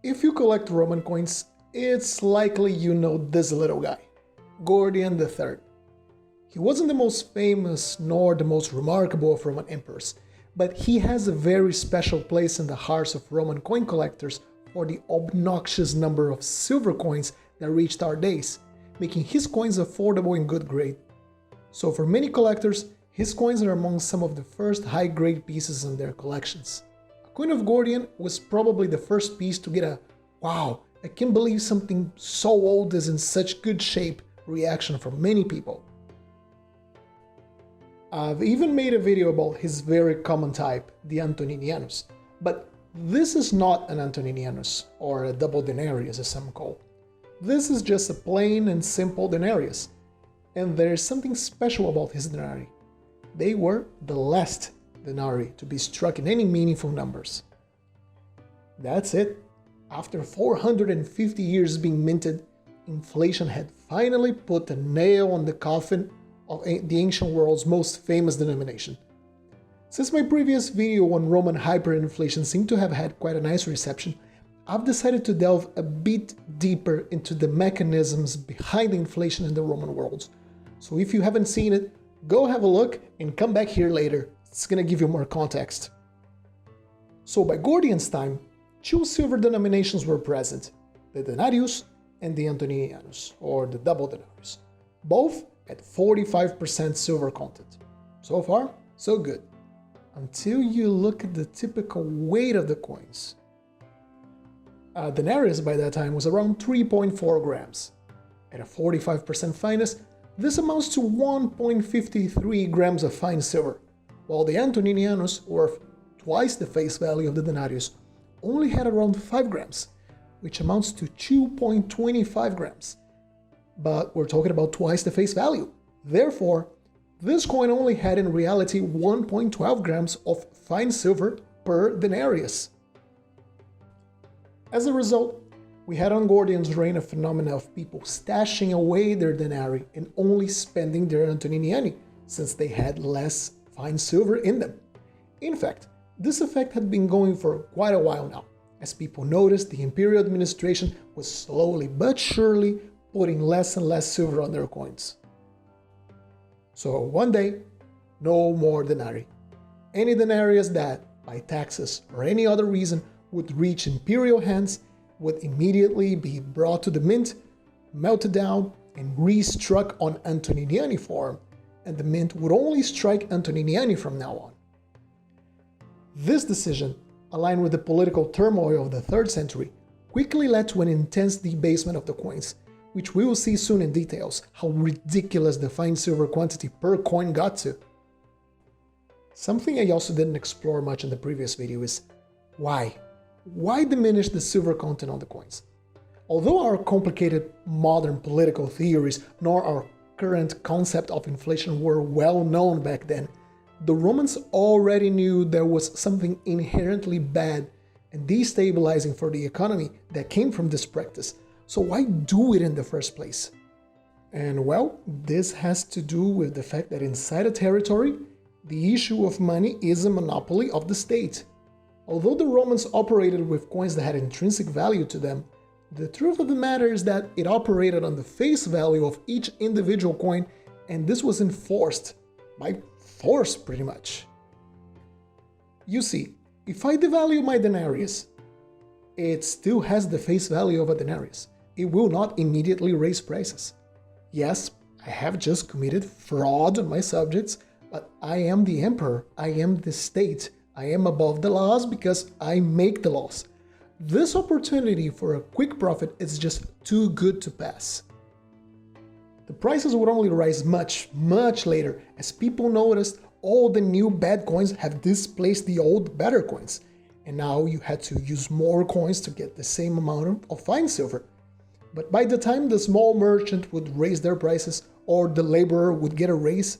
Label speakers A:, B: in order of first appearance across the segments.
A: If you collect Roman coins, it's likely you know this little guy, Gordian III. He wasn't the most famous nor the most remarkable of Roman emperors, but he has a very special place in the hearts of Roman coin collectors for the obnoxious number of silver coins that reached our days, making his coins affordable in good grade. So for many collectors, his coins are among some of the first high-grade pieces in their collections. A coin of Gordian was probably the first piece to get a "wow, I can't believe something so old is in such good shape" reaction from many people. I've even made a video about his very common type, the Antoninianus, but this is not an Antoninianus, or a double denarius as some call. This is just a plain and simple denarius, and there is something special about his denarii. They were the last denarii to be struck in any meaningful numbers. That's it. After 450 years being minted, inflation had finally put a nail on the coffin of the ancient world's most famous denomination. Since my previous video on Roman hyperinflation seemed to have had quite a nice reception, I've decided to delve a bit deeper into the mechanisms behind inflation in the Roman world. So if you haven't seen it, go have a look and come back here later. It's gonna give you more context. So by Gordian's time, two silver denominations were present, the denarius and the Antoninianus, or the double denarius, both at 45% silver content. So far, so good. Until you look at the typical weight of the coins. A denarius by that time was around 3.4 grams. At a 45% fineness, this amounts to 1.53 grams of fine silver, while the Antoninianus, worth twice the face value of the denarius, only had around 5 grams, which amounts to 2.25 grams. But we're talking about twice the face value. Therefore, this coin only had in reality 1.12 grams of fine silver per denarius. As a result, we had on Gordian's reign a phenomenon of people stashing away their denarii and only spending their Antoniniani, since they had less fine silver in them. In fact, this effect had been going for quite a while now, as people noticed the imperial administration was slowly but surely putting less and less silver on their coins. So one day, no more denarii. Any denarius that, by taxes or any other reason, would reach imperial hands would immediately be brought to the mint, melted down, and restruck on Antoniniani form, and the mint would only strike Antoniniani from now on. This decision, aligned with the political turmoil of the 3rd century, quickly led to an intense debasement of the coins, which we will see soon in details how ridiculous the fine silver quantity per coin got to. Something I also didn't explore much in the previous video is why? Why diminish the silver content on the coins? Although our complicated modern political theories nor our current concept of inflation were well known back then, the Romans already knew there was something inherently bad and destabilizing for the economy that came from this practice. So why do it in the first place? And well, this has to do with the fact that inside a territory, the issue of money is a monopoly of the state. Although the Romans operated with coins that had intrinsic value to them, the truth of the matter is that it operated on the face value of each individual coin, and this was enforced by force pretty much. You see, if I devalue my denarius, it still has the face value of a denarius. It will not immediately raise prices. Yes, I have just committed fraud on my subjects, but I am the emperor, I am the state, I am above the laws because I make the laws. This opportunity for a quick profit is just too good to pass. The prices would only rise much, much later as people noticed all the new bad coins have displaced the old better coins, and now you had to use more coins to get the same amount of fine silver. But by the time the small merchant would raise their prices or the laborer would get a raise,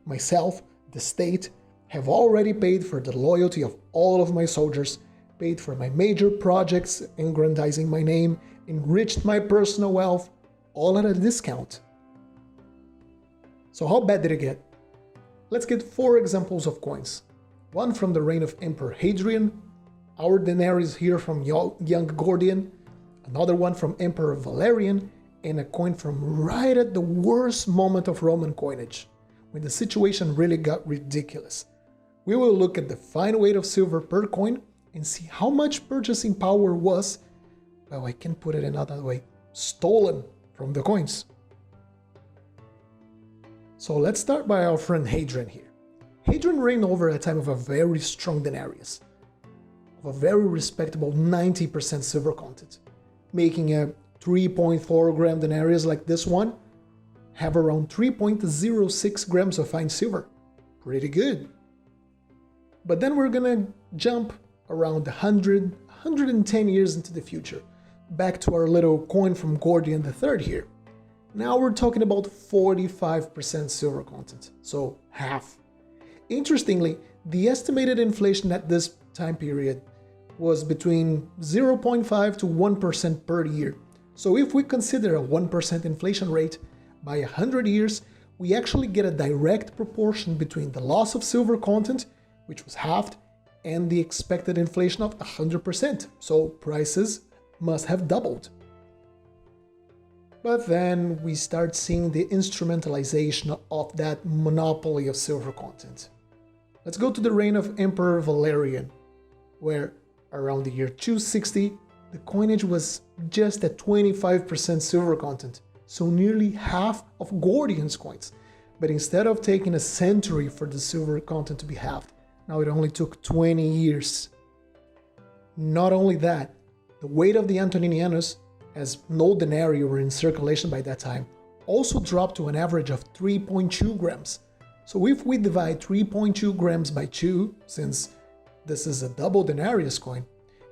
A: myself, the state, have already paid for the loyalty of all of my soldiers, paid for my major projects, aggrandizing my name, enriched my personal wealth, all at a discount. So how bad did it get? Let's get 4 examples of coins. One from the reign of Emperor Hadrian, Our denarius here from young Gordian, another one from Emperor Valerian, and a coin from right at the worst moment of Roman coinage, when the situation really got ridiculous. We will look at the fine weight of silver per coin and see how much purchasing power was, well, I can put it another way, stolen from the coins. So let's start by our friend Hadrian here. Hadrian reigned over a time of a very strong denarius, of a very respectable 90% silver content, making a 3.4 gram denarius like this one have around 3.06 grams of fine silver. Pretty good. But then we're gonna jump around 110 years into the future, back to our little coin from Gordian III here. Now we're talking about 45% silver content, so half. Interestingly, the estimated inflation at this time period was between 0.5 to 1% per year. So if we consider a 1% inflation rate, by 100 years, we actually get a direct proportion between the loss of silver content, which was halved, and the expected inflation of 100%. So prices must have doubled. But then we start seeing the instrumentalization of that monopoly of silver content. Let's go to the reign of Emperor Valerian, where around the year 260, the coinage was just at 25% silver content, so nearly half of Gordian's coins. But instead of taking a century for the silver content to be halved, now it only took 20 years. Not only that, the weight of the Antoninianus, as no denarii were in circulation by that time, also dropped to an average of 3.2 grams. So if we divide 3.2 grams by 2, since this is a double denarius coin,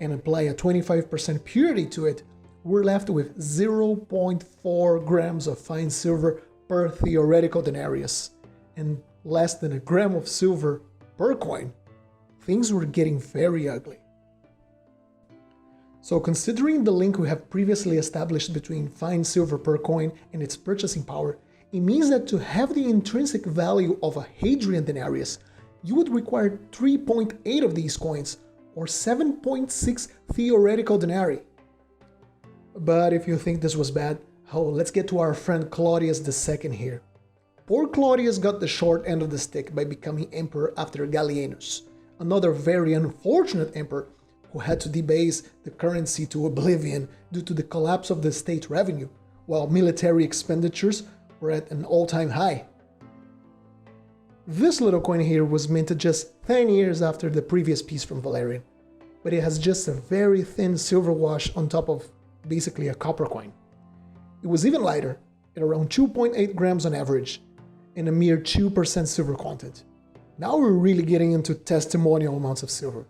A: and apply a 25% purity to it, we're left with 0.4 grams of fine silver per theoretical denarius, and less than a gram of silver per coin. Things were getting very ugly. So considering the link we have previously established between fine silver per coin and its purchasing power, it means that to have the intrinsic value of a Hadrian denarius, you would require 3.8 of these coins, or 7.6 theoretical denarii. But if you think this was bad, let's get to our friend Claudius II here. Poor Claudius got the short end of the stick by becoming emperor after Gallienus, another very unfortunate emperor who had to debase the currency to oblivion due to the collapse of the state revenue, while military expenditures were at an all-time high. This little coin here was minted just 10 years after the previous piece from Valerian, but it has just a very thin silver wash on top of basically a copper coin. It was even lighter, at around 2.8 grams on average, and a mere 2% silver content. Now we're really getting into testimonial amounts of silver.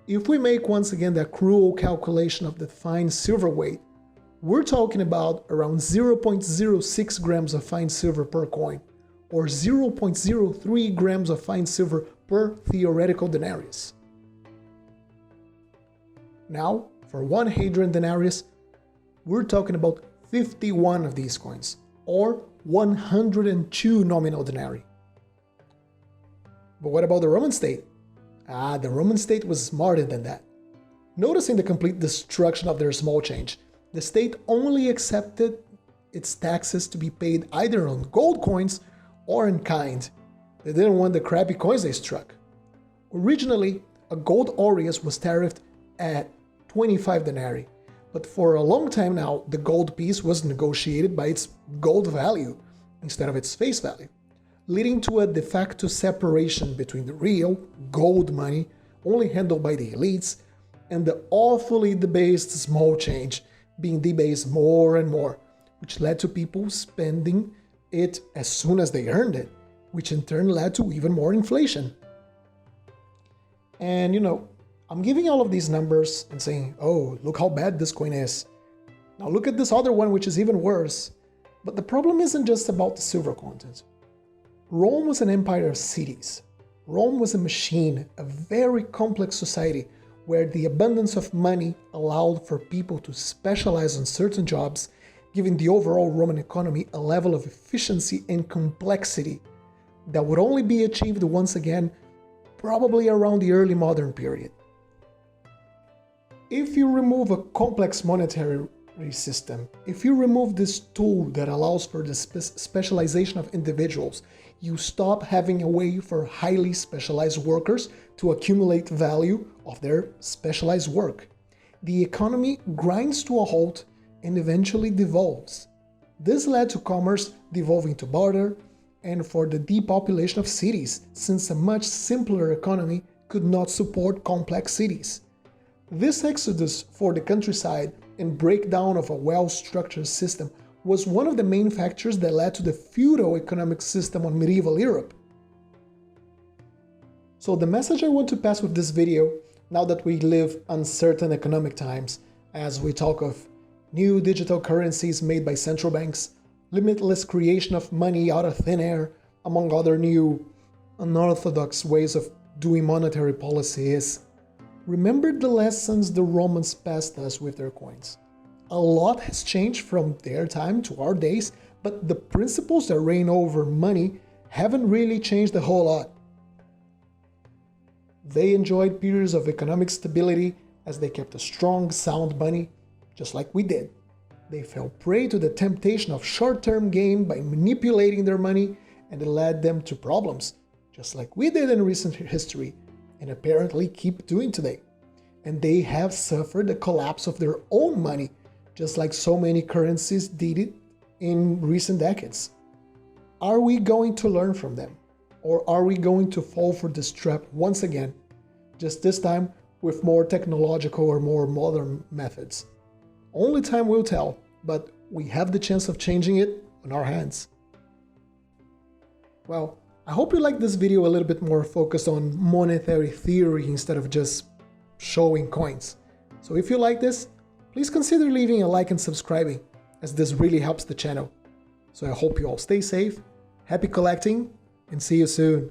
A: If we make once again that cruel calculation of the fine silver weight, we're talking about around 0.06 grams of fine silver per coin, or 0.03 grams of fine silver per theoretical denarius. Now, for one Hadrian denarius, we're talking about 51 of these coins, or 102 nominal denarii. But what about the Roman state? The Roman state was smarter than that. Noticing the complete destruction of their small change, the state only accepted its taxes to be paid either on gold coins or in kind. They didn't want the crappy coins they struck. Originally, a gold aureus was tariffed at 25 denarii, but for a long time now, the gold piece was negotiated by its gold value instead of its face value, leading to a de facto separation between the real gold money, only handled by the elites, and the awfully debased small change, being debased more and more, which led to people spending it as soon as they earned it, which in turn led to even more inflation. And I'm giving all of these numbers and saying, oh, look how bad this coin is. Now look at this other one, which is even worse. But the problem isn't just about the silver content. Rome was an empire of cities. Rome was a machine, a very complex society where the abundance of money allowed for people to specialize on certain jobs, giving the overall Roman economy a level of efficiency and complexity that would only be achieved once again, probably around the early modern period. If you remove a complex monetary system, if you remove this tool that allows for the specialization of individuals, you stop having a way for highly specialized workers to accumulate value of their specialized work. The economy grinds to a halt and eventually devolves. This led to commerce devolving to barter and for the depopulation of cities, since a much simpler economy could not support complex cities. This exodus for the countryside and breakdown of a well-structured system was one of the main factors that led to the feudal economic system on medieval Europe. So the message I want to pass with this video, now that we live uncertain economic times, as we talk of new digital currencies made by central banks, limitless creation of money out of thin air, among other new unorthodox ways of doing monetary policy, is remember the lessons the Romans passed us with their coins. A lot has changed from their time to our days, but the principles that reign over money haven't really changed a whole lot. They enjoyed periods of economic stability as they kept a strong, sound money, just like we did. They fell prey to the temptation of short-term gain by manipulating their money, and it led them to problems, just like we did in recent history, and apparently keep doing today. And they have suffered the collapse of their own money, just like so many currencies did it in recent decades. Are we going to learn from them? Or are we going to fall for this trap once again, just this time with more technological or more modern methods? Only time will tell, but we have the chance of changing it on our hands. Well, I hope you liked this video a little bit more focused on monetary theory instead of just showing coins. So if you like this, please consider leaving a like and subscribing, as this really helps the channel. So I hope you all stay safe, happy collecting, and see you soon.